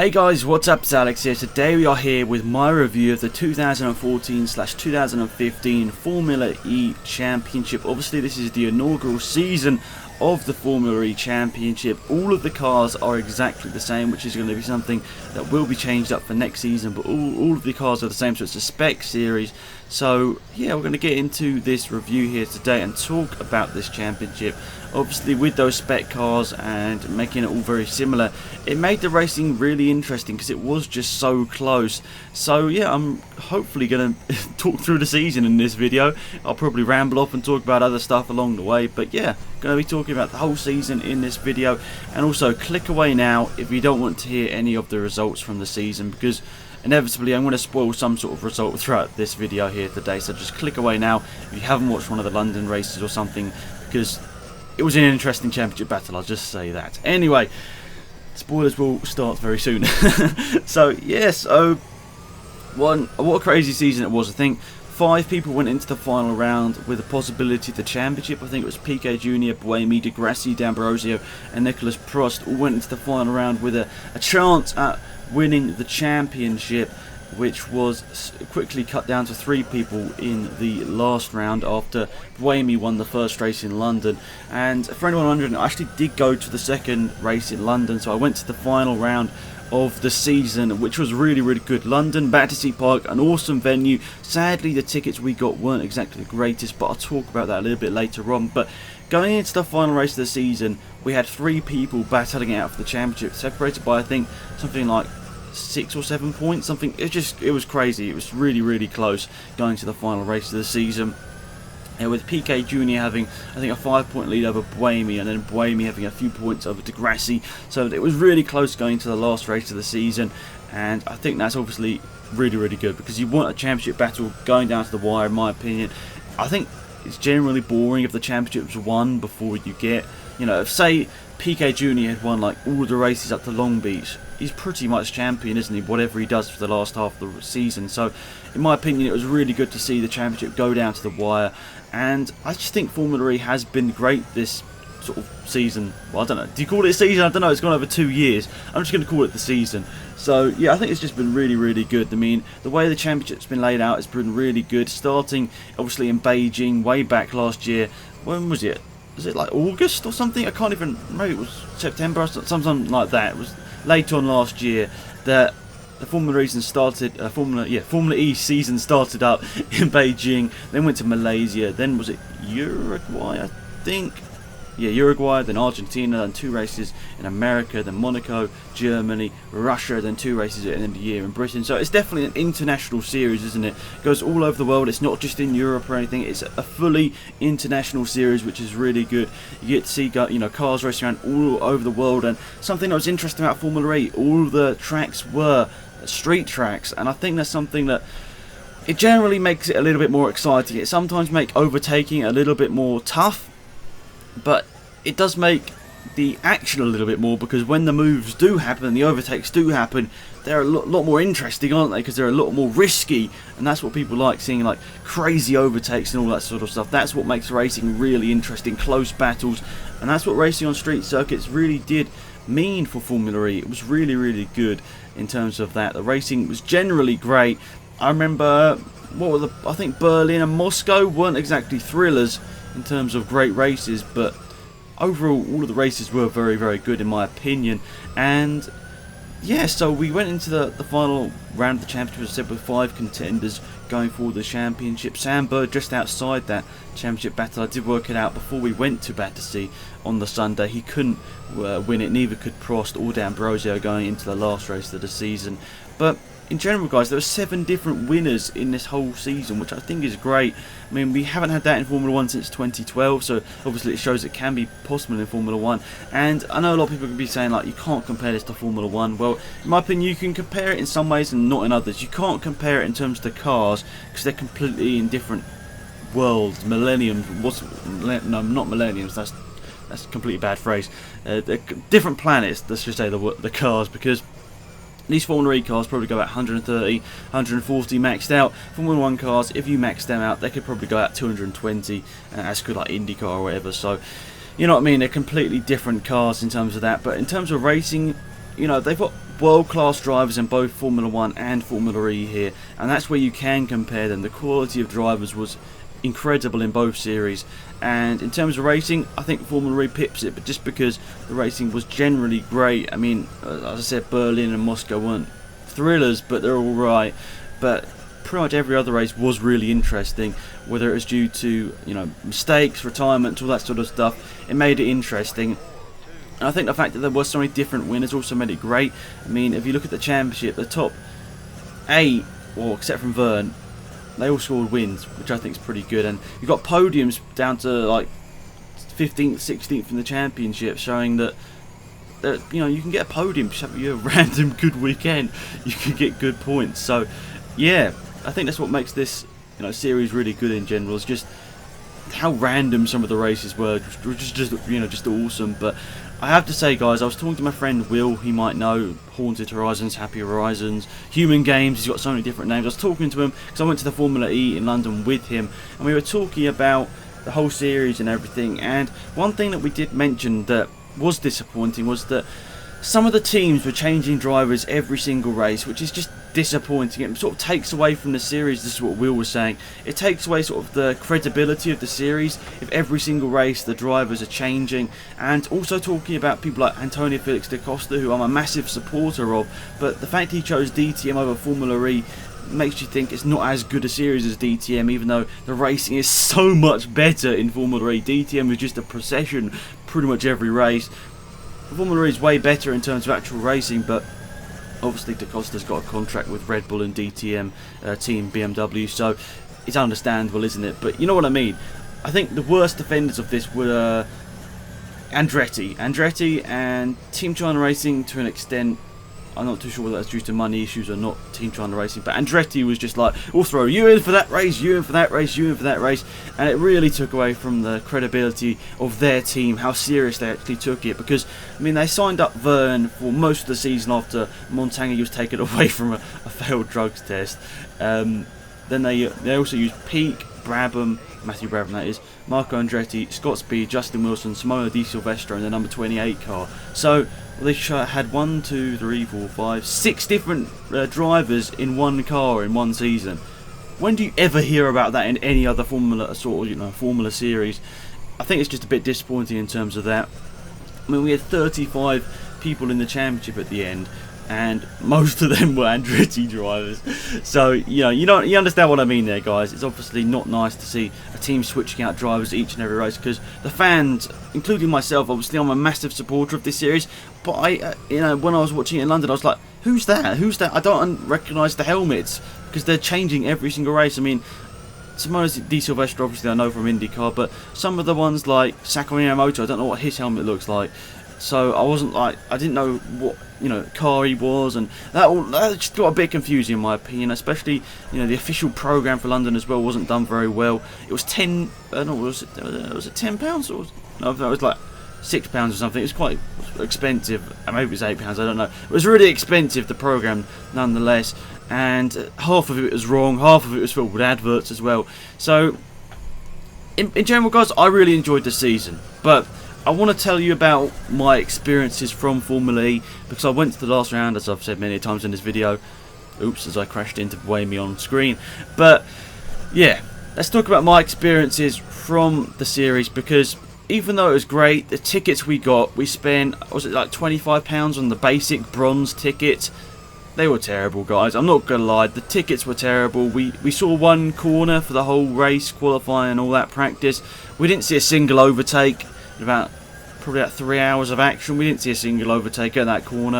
Hey guys, what's up? It's Alex here. Today we are here with my review of the 2014/2015 Formula E Championship. Obviously this is the inaugural season of the Formula E Championship. All of the cars are exactly the same, which is going to be something that will be changed up for next season, but all of the cars are the same, so it's a spec series. So yeah, we're going to get into this review here today and talk about this championship. Obviously with those spec cars and making it all very similar, it made the racing really interesting because it was just so close. So yeah, I'm hopefully going to talk through the season in this video. I'll probably ramble off and talk about other stuff along the way, but yeah, going to be talking about the whole season in this video. And also click away now if you don't want to hear any of the results from the season, because inevitably I'm going to spoil some sort of result throughout this video here today. So just click away now if you haven't watched one of the London races or something, because it was an interesting championship battle, I'll just say that. Anyway, spoilers will start very soon. So yes, what a crazy season it was. I think 5 people went into the final round with a possibility of the championship. I think it was Piquet Jr., Buemi, Di Grassi, D'Ambrosio and Nicolas Prost all went into the final round with a chance at winning the championship, which was quickly cut down to 3 people in the last round after Buemi won the first race in London. And for anyone wondering, I actually did go to the second race in London, so I went to the final round of the season, which was really good. London, Battersea Park, an awesome venue. Sadly the tickets we got weren't exactly the greatest, but I'll talk about that a little bit later on. But going into the final race of the season, we had 3 people battling it out for the championship, separated by I think something like 6 or 7 points, something. It was crazy. It was really close going to the final race of the season. And with Piquet Jr. having, I think, a 5-point lead over Buemi, and then Buemi having a few points over Di Grassi. So it was really close going to the last race of the season, and I think that's obviously really good, because you want a championship battle going down to the wire, in my opinion. I think it's generally boring if the championship's won before you get, if say Piquet Jr. had won like all the races up to Long Beach, he's pretty much champion, isn't he, whatever he does for the last half of the season. So in my opinion it was really good to see the championship go down to the wire, and I just think Formula E has been great this sort of season. Well, I don't know, do you call it a season? I don't know, it's gone over 2 years. I'm just going to call it the season. So yeah, I think it's just been really good. I mean, the way the championship's been laid out has been really good, starting obviously in Beijing way back last year. When was it? Was it like August or something? I can't even, maybe it was September or something like that. It was late on last year that the Formula E season started up in Beijing, then went to Malaysia, then was it Uruguay, I think? Yeah, Uruguay, then Argentina, then 2 races in America, then Monaco, Germany, Russia, then 2 races at the end of the year in Britain. So it's definitely an international series, isn't it? It goes all over the world. It's not just in Europe or anything. It's a fully international series, which is really good. You get to see, cars racing around all over the world. And something that was interesting about Formula E, all the tracks were street tracks, and I think that's something that it generally makes it a little bit more exciting. It sometimes makes overtaking a little bit more tough, but it does make the action a little bit more, because when the moves do happen and the overtakes do happen, they're a lot more interesting, aren't they? Because they're a lot more risky, and that's what people like, seeing like crazy overtakes and all that sort of stuff. That's what makes racing really interesting, close battles, and that's what racing on street circuits really did mean for Formula E. It was really good in terms of that. The racing was generally great. I remember, I think Berlin and Moscow weren't exactly thrillers in terms of great races, but overall all of the races were very good in my opinion. And yeah, so we went into the final round of the championship, as I said, with 5 contenders going for the championship. Sam Bird just outside that championship battle. I did work it out before we went to Battersea on the Sunday. He couldn't win it, neither could Prost or D'Ambrosio going into the last race of the season. But in general, guys, there were 7 different winners in this whole season, which I think is great. I mean, we haven't had that in Formula 1 since 2012, so obviously it shows it can be possible in Formula 1. And I know a lot of people could be saying, like, you can't compare this to Formula 1. Well, in my opinion, you can compare it in some ways and not in others. You can't compare it in terms of the cars, because they're completely in different worlds, millenniums. No, not millenniums, that's a completely bad phrase. They're different planets, let's just say, the cars, because these Formula E cars probably go at 130, 140 maxed out. Formula 1 cars, if you max them out, they could probably go at 220, as good like IndyCar or whatever. So, you know what I mean? They're completely different cars in terms of that. But in terms of racing, you know, they've got world-class drivers in both Formula 1 and Formula E here, and that's where you can compare them. The quality of drivers was incredible in both series, and in terms of racing, I think Formula E pips it, but just because the racing was generally great. I mean, as I said, Berlin and Moscow weren't thrillers, but they're alright. But pretty much every other race was really interesting, whether it was due to, you know, mistakes, retirement, all that sort of stuff. It made it interesting. And I think the fact that there were so many different winners also made it great. I mean, if you look at the championship, the top 8, well, except from Verne, they all scored wins, which I think is pretty good. And you've got podiums down to like 15th, 16th in the championship, showing that you know, you can get a podium, just have a random good weekend, you can get good points. So yeah, I think that's what makes this, you know, series really good in general. It's just how random some of the races were, just you know, just awesome. But I have to say, guys, I was talking to my friend Will, he might know, Haunted Horizons, Happy Horizons, Human Games, he's got so many different names. I was talking to him because I went to the Formula E in London with him, and we were talking about the whole series and everything. And one thing that we did mention that was disappointing was that some of the teams were changing drivers every single race, which is just disappointing. It sort of takes away from the series. This is what Will was saying. It takes away sort of the credibility of the series if every single race the drivers are changing. And also talking about people like Antonio Felix da Costa, who I'm a massive supporter of, but the fact he chose DTM over Formula E makes you think it's not as good a series as DTM, even though the racing is so much better in Formula E. DTM is just a procession pretty much every race. Formula E is way better in terms of actual racing, but obviously Da Costa's got a contract with Red Bull and DTM team BMW, so it's understandable, isn't it? But you know what I mean. I think the worst offenders of this were Andretti and Team China Racing to an extent. I'm not too sure whether that's due to money issues or not, Team China Racing, but Andretti was just like, we'll throw you in for that race, you in for that race, you in for that race, and it really took away from the credibility of their team, how serious they actually took it. Because, I mean, they signed up Verne for most of the season after Montagny was taken away from a failed drugs test. Then they also used Peak, Brabham, Matthew Brabham that is, Marco Andretti, Scott Speed, Justin Wilson, Simona Di Silvestro in the number 28 car. So they had 6 different drivers in one car in one season. When do you ever hear about that in any other Formula Formula series? I think it's just a bit disappointing in terms of that. I mean, we had 35 people in the championship at the end, and most of them were Andretti drivers. So you understand what I mean there, guys. It's obviously not nice to see a team switching out drivers each and every race, because the fans, including myself, obviously I'm a massive supporter of this series. But when I was watching it in London, I was like, who's that? Who's that? I don't recognise the helmets because they're changing every single race. I mean, Simona Di Silvestro, obviously I know from IndyCar, but some of the ones like Sakura Miyamoto, I don't know what his helmet looks like. So I didn't know what car he was, and that just got a bit confusing in my opinion. Especially the official program for London as well wasn't done very well. It was was it £10 or no? It was like £6 or something. It was quite expensive. Maybe it was £8. I don't know. It was really expensive, the program, nonetheless. And half of it was wrong. Half of it was filled with adverts as well. So in general, guys, I really enjoyed the season, but I want to tell you about my experiences from Formula E, because I went to the last round, as I've said many times in this video. Oops, as I crashed into way me on screen. But yeah, let's talk about my experiences from the series, because even though it was great, the tickets we got, we spent, was it like £25 on the basic bronze ticket? They were terrible, guys. I'm not going to lie. The tickets were terrible. We saw one corner for the whole race, qualifying and all that practice. We didn't see a single overtake. Probably about 3 hours of action, we didn't see a single overtake at that corner,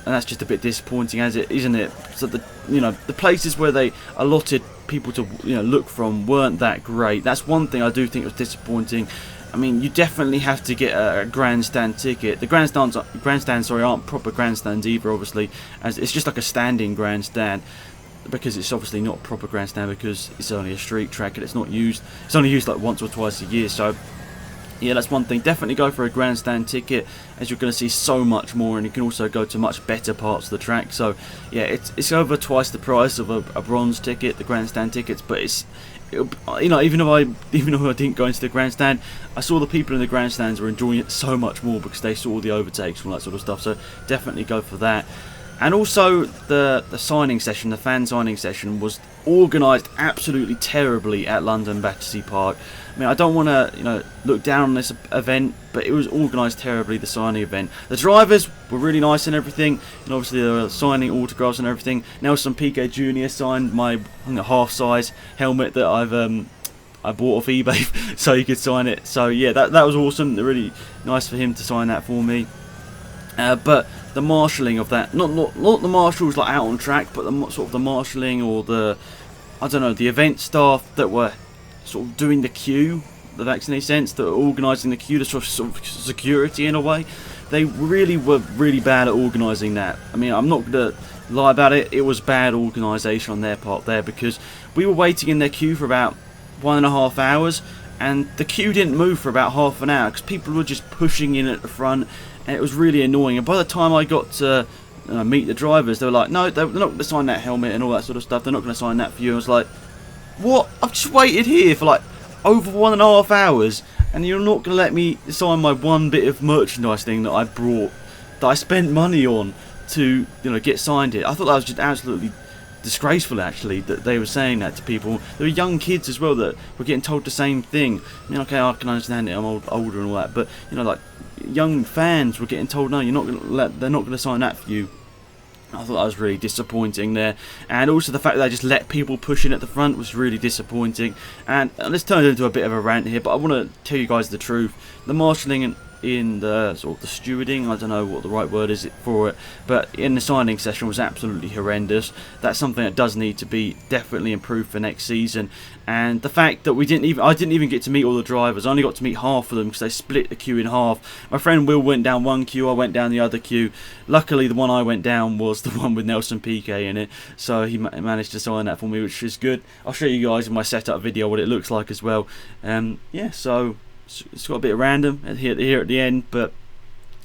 and that's just a bit disappointing, isn't it? So the places where they allotted people to look from weren't that great. That's one thing I do think was disappointing. I mean, you definitely have to get a grandstand ticket. The grandstands aren't proper grandstands either, obviously, as it's just like a standing grandstand, because it's obviously not a proper grandstand because it's only a street track and it's not used. It's only used like once or twice a year. So yeah, that's one thing. Definitely go for a grandstand ticket, as you're going to see so much more, and you can also go to much better parts of the track. So yeah, it's over twice the price of a bronze ticket, the grandstand tickets, but it's you know, even though I didn't go into the grandstand, I saw the people in the grandstands were enjoying it so much more because they saw the overtakes and all that sort of stuff. So definitely go for that. And also the signing session, the fan signing session, was organised absolutely terribly at London Battersea Park. I mean, I don't want to look down on this event, but it was organised terribly, the signing event. The drivers were really nice and everything, and obviously they were signing autographs and everything. Nelson Piquet Jr. signed my half-size helmet that I bought off eBay so he could sign it. So yeah, that was awesome. Really nice for him to sign that for me. But the marshalling of that, not the marshals like out on track, but sort of the marshalling or the event staff that were sort of doing the queue, if that makes any sense, that were organising the queue, the sort of security in a way. They really were really bad at organising that. I mean, I'm not going to lie about it, it was bad organisation on their part there, because we were waiting in their queue for about 1.5 hours, and the queue didn't move for about half an hour because people were just pushing in at the front, and it was really annoying. And by the time I got to meet the drivers, they were like, no, they're not going to sign that helmet and all that sort of stuff, they're not going to sign that for you. I was like, what? I've just waited here for like over 1.5 hours, and you're not going to let me sign my one bit of merchandise thing that I brought, that I spent money on to get signed here. I thought that was just absolutely disgraceful, actually, that they were saying that to people. There were young kids as well that were getting told the same thing. I mean, okay, I can understand it, I'm older and all that, but like young fans were getting told, no, they're not going to sign that for you. I thought that was really disappointing there, and also the fact that they just let people push in at the front was really disappointing. And let's turn it into a bit of a rant here, but I want to tell you guys the truth. The marshalling in the sort of the stewarding, I don't know what the right word is for it, but in the signing session was absolutely horrendous. That's something that does need to be definitely improved for next season. And the fact that I didn't even get to meet all the drivers. I only got to meet half of them because they split the queue in half. My friend Will went down one queue, I went down the other queue. Luckily the one I went down was the one with Nelson Piquet in it, so he managed to sign that for me, which is good. I'll show you guys in my setup video what it looks like as well. Yeah, so it's got a bit of random here at the end, but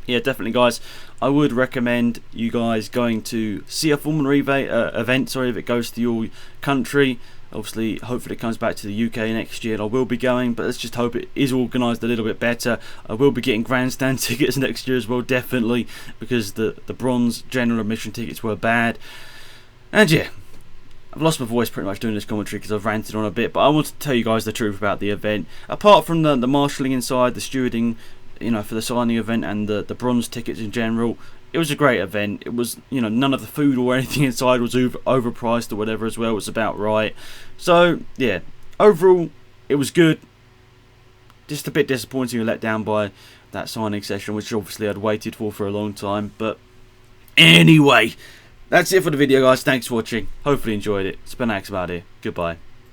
yeah, definitely guys, I would recommend you guys going to see a Formula E event, if it goes to your country. Obviously, hopefully it comes back to the UK next year, and I will be going, but let's just hope it is organised a little bit better. I will be getting grandstand tickets next year as well, definitely, because the bronze general admission tickets were bad. And yeah, I've lost my voice pretty much doing this commentary because I've ranted on a bit, but I want to tell you guys the truth about the event. Apart from the marshalling inside, the stewarding, for the signing event, and the bronze tickets in general, it was a great event. It was, none of the food or anything inside was overpriced or whatever as well. It was about right. So, yeah, overall, it was good. Just a bit disappointing and let down by that signing session, which obviously I'd waited for a long time. But anyway, that's it for the video, guys. Thanks for watching. Hopefully you enjoyed it. It's been Axe about here. Goodbye.